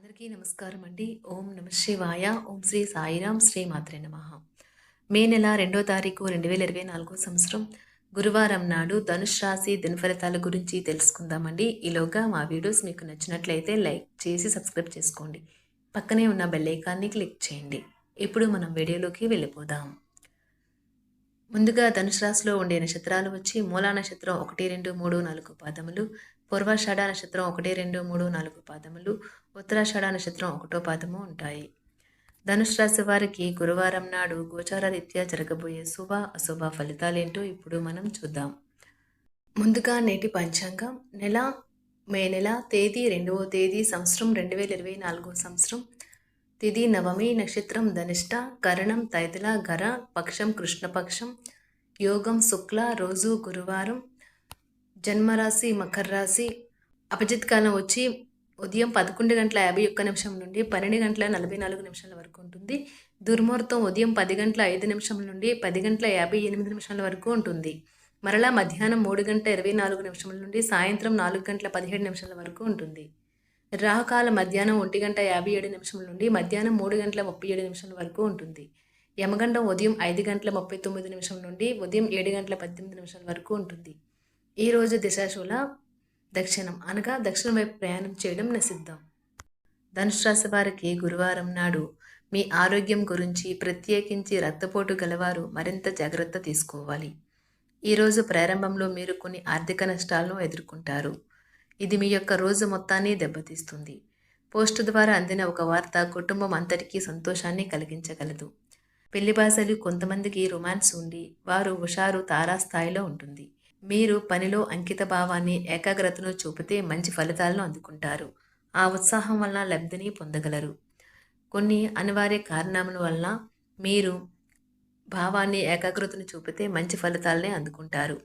అందరికీ నమస్కారం అండి. ఓం నమ శివాయ. ఓం శ్రీ సాయిరాం. శ్రీ మాత్రే నమః. మే నెల 2వ తారీఖు 2024 సంవత్సరం గురువారం నాడు ధనుష్ రాశి దినఫలితాల గురించి తెలుసుకుందామండి. ఈలోగా మా వీడియోస్ మీకు నచ్చినట్లయితే లైక్ చేసి సబ్స్క్రైబ్ చేసుకోండి. పక్కనే ఉన్న బెల్ ఐకాన్ని క్లిక్ చేయండి. ఇప్పుడు మనం వీడియోలోకి వెళ్ళిపోదాం. ముందుగా ధనుసు రాశిలో ఉండే నక్షత్రాలు వచ్చి మూలా నక్షత్రం 1, 2, 3, 4 పాదములు, పూర్వాషాఢ నక్షత్రం 1, 2, 3, 4 పాదములు, ఉత్తరాషాఢ నక్షత్రం 1వ పాదము ఉంటాయి. ధనుసు రాశి వారికి గురువారం నాడు గోచార రీత్యా జరగబోయే శుభ అశుభ ఫలితాలేంటో ఇప్పుడు మనం చూద్దాం. ముందుగా నేటి పంచాంగం మే నెల తేదీ 2వ తేదీ సంవత్సరం 2024 సంవత్సరం తిథి నవమి నక్షత్రం ధనిష్ట కరణం తైతుల గర పక్షం కృష్ణపక్షం యోగం శుక్ల రోజు గురువారం జన్మరాశి మకర రాశి అభిజిత్ కాలం వచ్చి ఉదయం 11:51 నుండి 12:44 వరకు ఉంటుంది. దుర్ముహూర్తం ఉదయం 10:05 నుండి 10:58 వరకు ఉంటుంది. మరలా మధ్యాహ్నం 3:24 నుండి సాయంత్రం 4:17 వరకు ఉంటుంది. రాహుకాల మధ్యాహ్నం 1:57 నుండి మధ్యాహ్నం 3:37 వరకు ఉంటుంది. యమగండం ఉదయం 5:39 నుండి ఉదయం 7:18 వరకు ఉంటుంది. ఈరోజు దిశాశూల దక్షిణం అనగా దక్షిణం వైపు ప్రయాణం చేయడం నిషిద్ధం. ధనుసు రాశి వారికి గురువారం నాడు మీ ఆరోగ్యం గురించి ప్రత్యేకించి రక్తపోటు గలవారు మరింత జాగ్రత్త తీసుకోవాలి. ఈరోజు ప్రారంభంలో మీరు కొన్ని ఆర్థిక నష్టాలను ఎదుర్కొంటారు. ఇది మీ యొక్క రోజు మొత్తాన్ని దెబ్బతీస్తుంది. పోస్టు ద్వారా అందిన ఒక వార్త కుటుంబం అంతటికీ సంతోషాన్ని కలిగించగలదు. పెళ్లి భాషలు కొంతమందికి రొమాన్స్ ఉండి వారు హుషారు తారాస్థాయిలో ఉంటుంది. మీరు పనిలో అంకిత భావాన్ని ఏకాగ్రతను చూపితే మంచి ఫలితాలను అందుకుంటారు. ఆ ఉత్సాహం వలన లబ్ధిని పొందగలరు. కొన్ని అనివార్య కారణాల వలన మీరు భావాన్ని ఏకాగ్రతను చూపితే మంచి ఫలితాలనే అందుకుంటారు.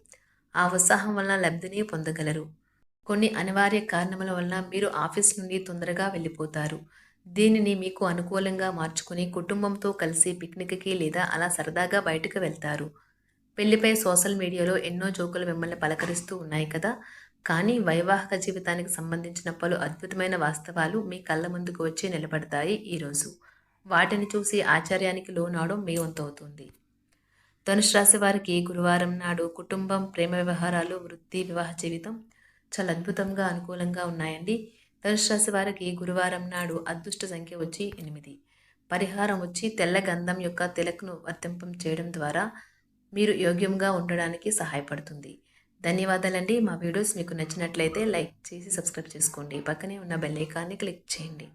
ఆ ఉత్సాహం వలన లబ్ధిని పొందగలరు. కొన్ని అనివార్య కారణముల వలన మీరు ఆఫీస్ నుండి తొందరగా వెళ్ళిపోతారు. దీనిని మీకు అనుకూలంగా మార్చుకుని కుటుంబంతో కలిసి పిక్నిక్కి లేదా అలా సరదాగా బయటకు వెళ్తారు. పెళ్లిపై సోషల్ మీడియాలో ఎన్నో జోకులు మిమ్మల్ని పలకరిస్తూ ఉన్నాయి కదా. కానీ వైవాహిక జీవితానికి సంబంధించిన పలు అద్భుతమైన వాస్తవాలు మీ కళ్ళ ముందుకు వచ్చి నిలబడతాయి. ఈరోజు వాటిని చూసి ఆశ్చర్యానికి లోనవడం మీ వంతు అవుతుంది. ధనుసు రాశి వారికి గురువారం నాడు కుటుంబం, ప్రేమ వ్యవహారాలు, వృత్తి, వివాహ జీవితం చాలా అద్భుతంగా అనుకూలంగా ఉన్నాయండి. ధనుసు రాశి వారికి గురువారం నాడు అదృష్ట సంఖ్య వచ్చి 8. పరిహారం వచ్చి తెల్ల గంధం యొక్క తిలకను వర్తింపం చేయడం ద్వారా మీరు యోగ్యంగా ఉండడానికి సహాయపడుతుంది. ధన్యవాదాలండి. మా వీడియోస్ మీకు నచ్చినట్లయితే లైక్ చేసి సబ్స్క్రైబ్ చేసుకోండి. పక్కనే ఉన్న బెల్ ఐకాన్ని క్లిక్ చేయండి.